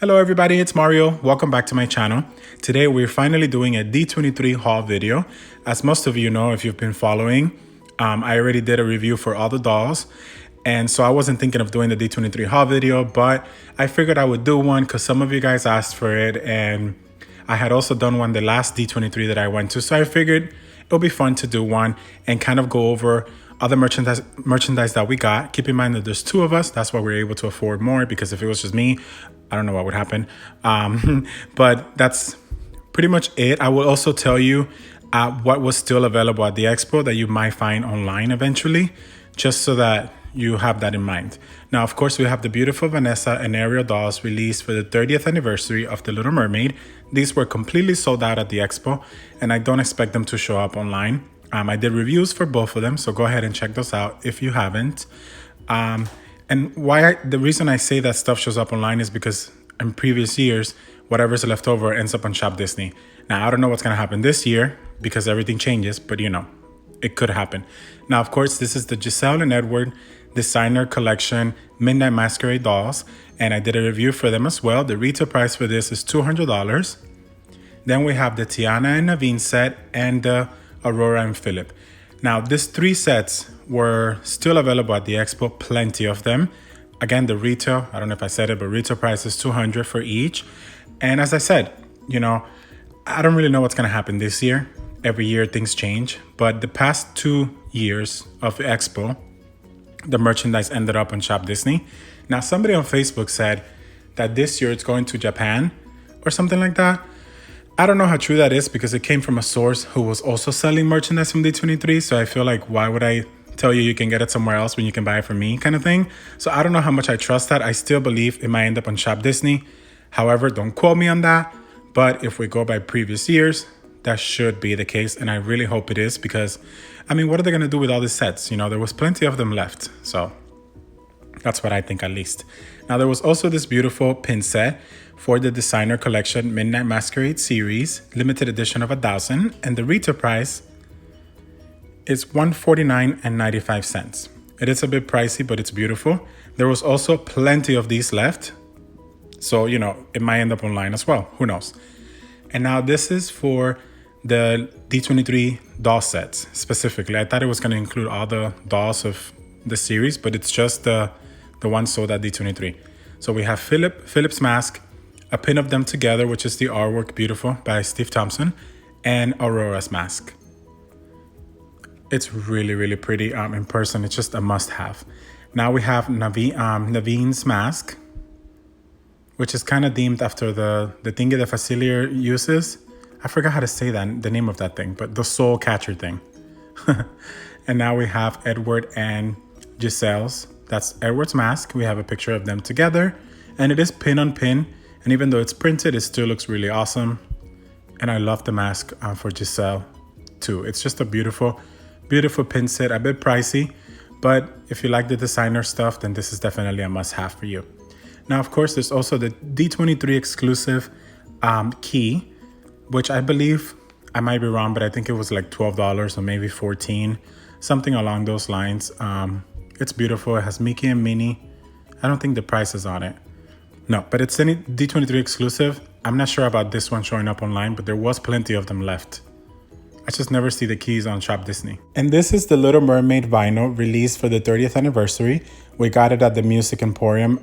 Hello everybody, it's Mario. Welcome back to my channel. Today we're finally doing a D23 haul video. As most of you know, if you've been following, I already did a review for all the dolls. And so I wasn't thinking of doing the D23 haul video, but I figured I would do one because some of you guys asked for it. And I had also done one the last D23 that I went to. So I figured it'll be fun to do one and kind of go over other merchandise that we got. Keep in mind that there's two of us. That's why we're able to afford more, because if it was just me, I don't know what would happen. But that's pretty much it. I will also tell you what was still available at the expo that you might find online eventually, just so that you have that in mind. Now, of course, we have the beautiful Vanessa and Ariel dolls released for the 30th anniversary of The Little Mermaid. These were completely sold out at the expo, and I don't expect them to show up online. I did reviews for both of them, so go ahead and check those out if you haven't. And the reason I say that stuff shows up online is because in previous years, whatever's left over ends up on Shop Disney. Now, I don't know what's gonna happen this year because everything changes, but you know, it could happen. Now, of course, this is the Giselle and Edward Designer Collection Midnight Masquerade dolls, and I did a review for them as well. The retail price for this is $200. Then we have the Tiana and Naveen set and the Aurora and Philip. Now, these three sets were still available at the expo, plenty of them. Again, the retail, I don't know if I said it, but retail price is $200 for each. And as I said, you know, I don't really know what's gonna happen this year. Every year things change, but the past 2 years of the expo, the merchandise ended up on Shop Disney. Now, somebody on Facebook said that this year it's going to Japan or something like that. I don't know how true that is because it came from a source who was also selling merchandise from D23. So I feel like, why would I tell you can get it somewhere else when you can buy it from me, kind of thing? So I don't know how much I trust that. I still believe it might end up on Shop Disney. However, don't quote me on that. But if we go by previous years, that should be the case. And I really hope it is because, I mean, what are they going to do with all these sets? You know, there was plenty of them left. So that's what I think, at least. Now, there was also this beautiful pin set for the Designer Collection Midnight Masquerade series, limited edition of 1,000, and the retail price is $149.95. It is a bit pricey, but it's beautiful. There was also plenty of these left, so you know it might end up online as well. Who knows? And now this is for the D23 doll sets specifically. I thought it was going to include all the dolls of the series, but it's just the ones sold at D23. So we have Philip's mask, a pin of them together, which is the artwork Beautiful by Steve Thompson, and Aurora's mask. It's really, really pretty in person. It's just a must-have. Now we have Naveen's mask, which is kind of themed after the thingy that Facilier uses. I forgot how to say that, the name of that thing, but the soul catcher thing. And now we have Edward and Giselle's. That's Edward's mask. We have a picture of them together, and it is pin on pin. And even though it's printed, it still looks really awesome. And I love the mask for Giselle too. It's just a beautiful, beautiful pin set, a bit pricey, but if you like the designer stuff, then this is definitely a must-have for you. Now, of course, there's also the D23 exclusive key, which I believe, I might be wrong, but I think it was like $12 or maybe $14, something along those lines. It's beautiful. It has Mickey and Minnie. I don't think the price is on it. No, but it's any D23 exclusive. I'm not sure about this one showing up online, but there was plenty of them left. I just never see the keys on Shop Disney. And this is the Little Mermaid vinyl released for the 30th anniversary. We got it at the Music Emporium,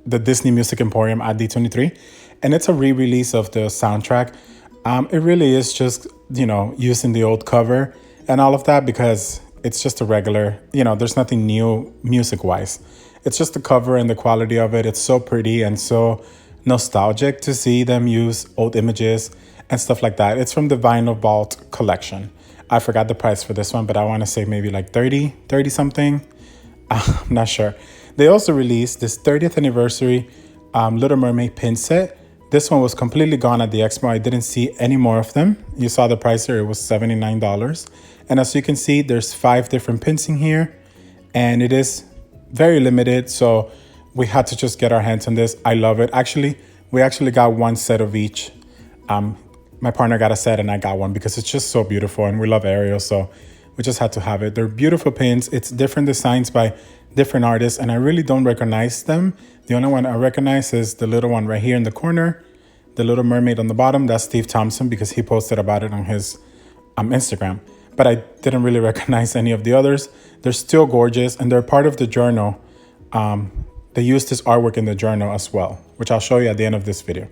the Disney Music Emporium at D23. And it's a re-release of the soundtrack. It really is just, you know, using the old cover and all of that because it's just a regular, you know, there's nothing new music-wise. It's just the cover and the quality of it. It's so pretty and so nostalgic to see them use old images and stuff like that. It's from the Vinyl Vault collection. I forgot the price for this one, but I want to say maybe like 30 something. I'm not sure. They also released this 30th anniversary Little Mermaid pin set. This one was completely gone at the expo. I didn't see any more of them. You saw the price here, it was $79. And as you can see, there's 5 different pins in here, and it is very limited. So we had to just get our hands on this. I love it. Actually, we actually got one set of each. My partner got a set and I got one because it's just so beautiful and we love Ariel. So we just had to have it. They're beautiful pins. It's different designs by different artists, and I really don't recognize them. The only one I recognize is the little one right here in the corner, the little mermaid on the bottom. That's Steve Thompson because he posted about it on his Instagram. But I didn't really recognize any of the others. They're still gorgeous, and they're part of the journal. They used this artwork in the journal as well, which I'll show you at the end of this video.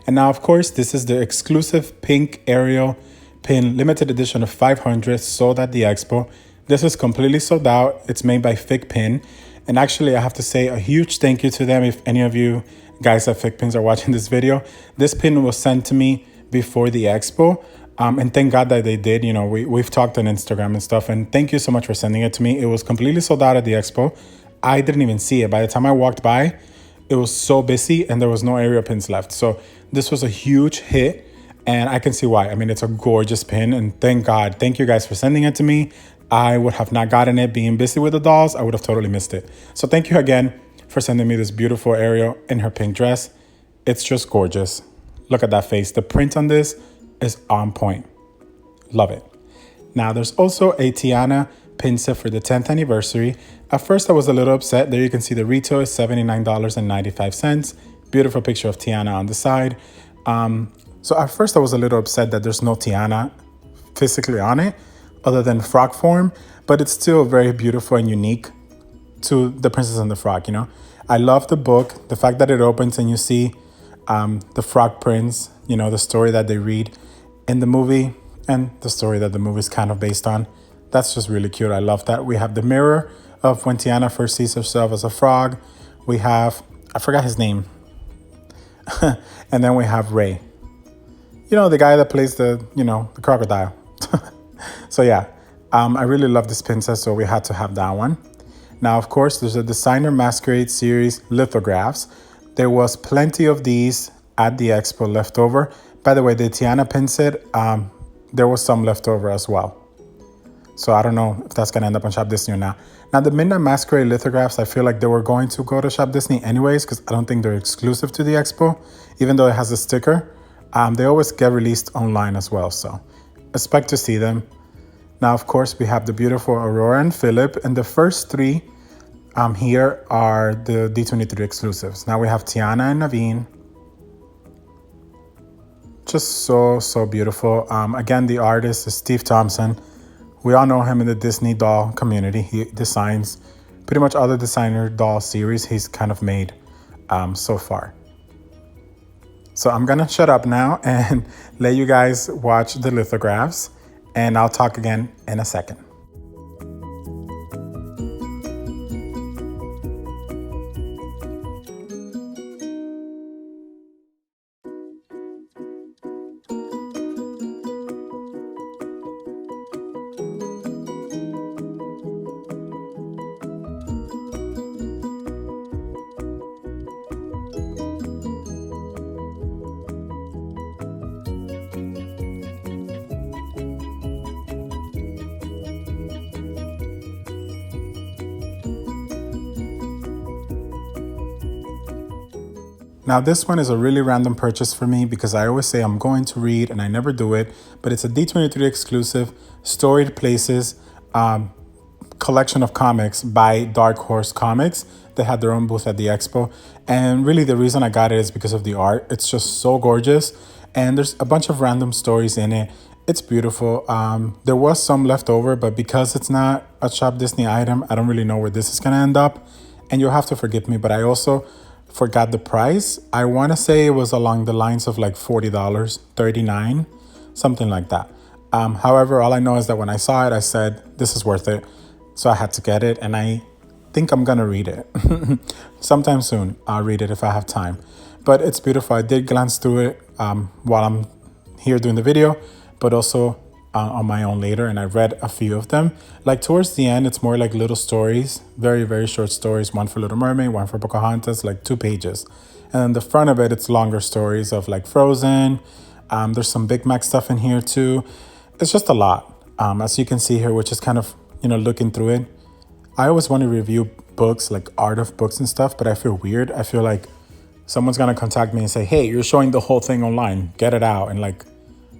And now, of course, this is the exclusive pink Ariel Pin limited edition of 500 sold at the Expo. This is completely sold out. It's made by Fig Pin. And actually, I have to say a huge thank you to them. If any of you guys at Fig Pins are watching this video, this pin was sent to me before the Expo. And thank God that they did. You know, we've talked on Instagram and stuff. And thank you so much for sending it to me. It was completely sold out at the Expo. I didn't even see it. By the time I walked by, it was so busy and there was no Ariel pins left. So this was a huge hit. And I can see why. I mean, it's a gorgeous pin. And thank God. Thank you guys for sending it to me. I would have not gotten it being busy with the dolls. I would have totally missed it. So thank you again for sending me this beautiful Ariel in her pink dress. It's just gorgeous. Look at that face. The print on this is on point. Love it. Now there's also a Tiana pin set for the 10th anniversary. At first I was a little upset. There you can see the retail is $79.95. Beautiful picture of Tiana on the side. So at first I was a little upset that there's no Tiana physically on it other than frog form, but it's still very beautiful and unique to The Princess and the Frog, you know. I love the book, the fact that it opens and you see the Frog Prince, you know, the story that they read in the movie and the story that the movie is kind of based on. That's just really cute. I love that. We have the mirror of when Tiana first sees herself as a frog. We have, I forgot his name. And then we have Ray. You know, the guy that plays the crocodile. So yeah, I really love this pin set, so we had to have that one. Now, of course, there's a Designer Masquerade series lithographs. There was plenty of these at the Expo left over. By the way, the Tiana pin set, there was some left over as well. So I don't know if that's going to end up on Shop Disney or not. Now, the Midnight Masquerade lithographs, I feel like they were going to go to Shop Disney anyways because I don't think they're exclusive to the Expo, even though it has a sticker. They always get released online as well, so expect to see them. Now, of course, we have the beautiful Aurora and Philip, and the first three here are the D23 exclusives. Now we have Tiana and Naveen. Just so beautiful. Again, the artist is Steve Thompson. We all know him in the Disney doll community. He designs pretty much all the designer doll series he's kind of made so far. So I'm gonna shut up now and let you guys watch the lithographs, and I'll talk again in a second. Now this one is a really random purchase for me because I always say I'm going to read and I never do it, but it's a D23 exclusive Storied Places collection of comics by Dark Horse Comics. They had their own booth at the Expo, and really the reason I got it is because of the art. It's just so gorgeous, and there's a bunch of random stories in it. It's beautiful. There was some left over, but because it's not a Shop Disney item, I don't really know where this is gonna end up, and you'll have to forgive me, but I also forgot the price. I want to say it was along the lines of like $40, $39, something like that. However, all I know is that when I saw it, I said, this is worth it. So I had to get it, and I think I'm gonna read it. Sometime soon, I'll read it if I have time. But it's beautiful. I did glance through it while I'm here doing the video, but also on my own later, and I read a few of them. Like towards the end, it's more like little stories, very short stories, one for Little Mermaid, one for Pocahontas, like 2 pages. And then the front of it, it's longer stories of like Frozen. There's some Big Mac stuff in here too. It's just a lot, as you can see here, which is kind of, looking through it. I always want to review books, like art of books and stuff, but I feel weird. I feel like someone's gonna contact me and say, hey, you're showing the whole thing online, get it out, and like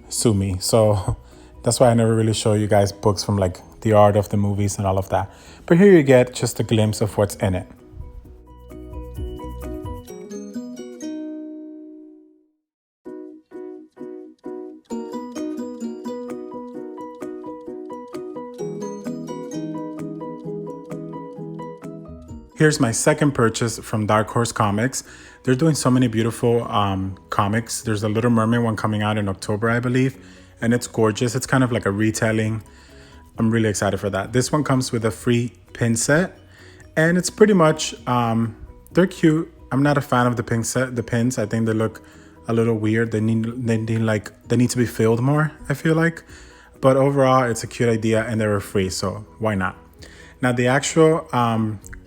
sue me. So that's why I never really show you guys books from like the art of the movies and all of that. But here you get just a glimpse of what's in it. Here's my second purchase from Dark Horse Comics. They're doing so many beautiful comics. There's a Little Mermaid one coming out in October, I believe, and it's gorgeous. It's kind of like a retelling. I'm really excited for that. This one comes with a free pin set, and it's pretty much, they're cute. I'm not a fan of the pin set, the pins. I think they look a little weird. They need to be filled more, I feel like. But overall, it's a cute idea, and they were free, so why not? Now, the actual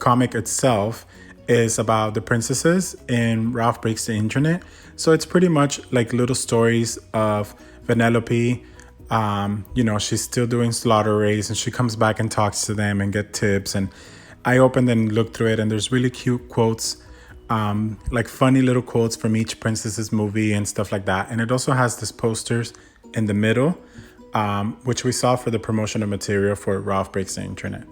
comic itself is about the princesses in Ralph Breaks the Internet. So it's pretty much like little stories of Vanellope. You know, she's still doing slaughter race, and she comes back and talks to them and get tips. And I opened and looked through it, and there's really cute quotes, like funny little quotes from each princess's movie and stuff like that. And it also has these posters in the middle, which we saw for the promotional material for Ralph Breaks the Internet.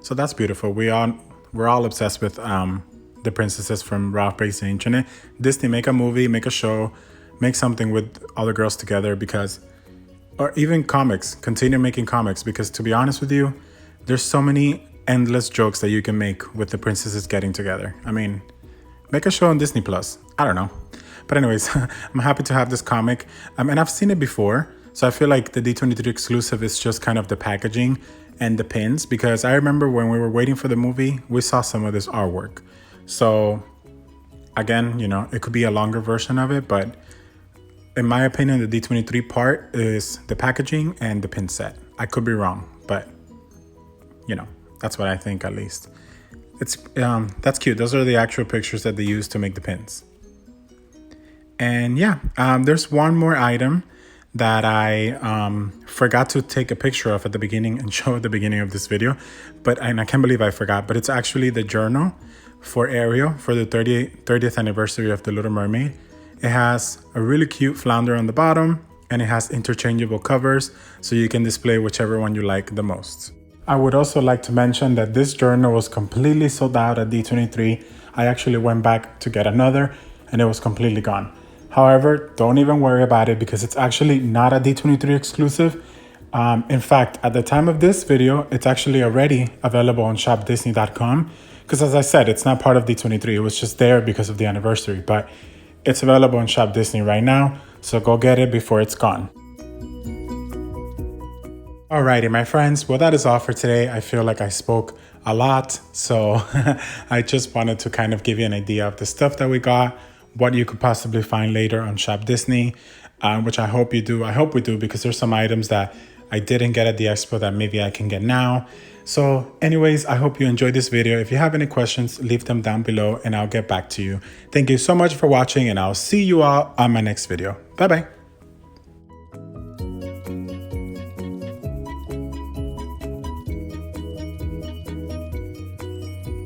So that's beautiful. We're all obsessed with the princesses from Ralph Breaks the Internet. Disney, make a movie, make a show, make something with all the girls together, because, or even comics, continue making comics, because to be honest with you, there's so many endless jokes that you can make with the princesses getting together. I mean, make a show on Disney Plus. I don't know. But anyways, I'm happy to have this comic. And I've seen it before. So I feel like the D23 exclusive is just kind of the packaging and the pins, because I remember when we were waiting for the movie, we saw some of this artwork. So again, you know, it could be a longer version of it, but in my opinion, the D23 part is the packaging and the pin set. I could be wrong, but you know, that's what I think at least. It's that's cute. Those are the actual pictures that they use to make the pins. And yeah, there's one more item that I forgot to take a picture of at the beginning and show at the beginning of this video, and I can't believe I forgot, but it's actually the journal for Ariel for the 30th anniversary of The Little Mermaid. It has a really cute flounder on the bottom, and it has interchangeable covers, so you can display whichever one you like the most. I would also like to mention that this journal was completely sold out at D23. I actually went back to get another, and it was completely gone. However, don't even worry about it, because it's actually not a D23 exclusive. In fact, at the time of this video, it's actually already available on shopdisney.com, because as I said, it's not part of D23. It was just there because of the anniversary, but it's available on Shop Disney right now. So go get it before it's gone. Alrighty, my friends. Well, that is all for today. I feel like I spoke a lot, so I just wanted to kind of give you an idea of the stuff that we got, what you could possibly find later on Shop Disney, which I hope you do. I hope we do, because there's some items that I didn't get at the expo that maybe I can get now. So anyways, I hope you enjoyed this video. If you have any questions, leave them down below and I'll get back to you. Thank you so much for watching, and I'll see you all on my next video. Bye-bye.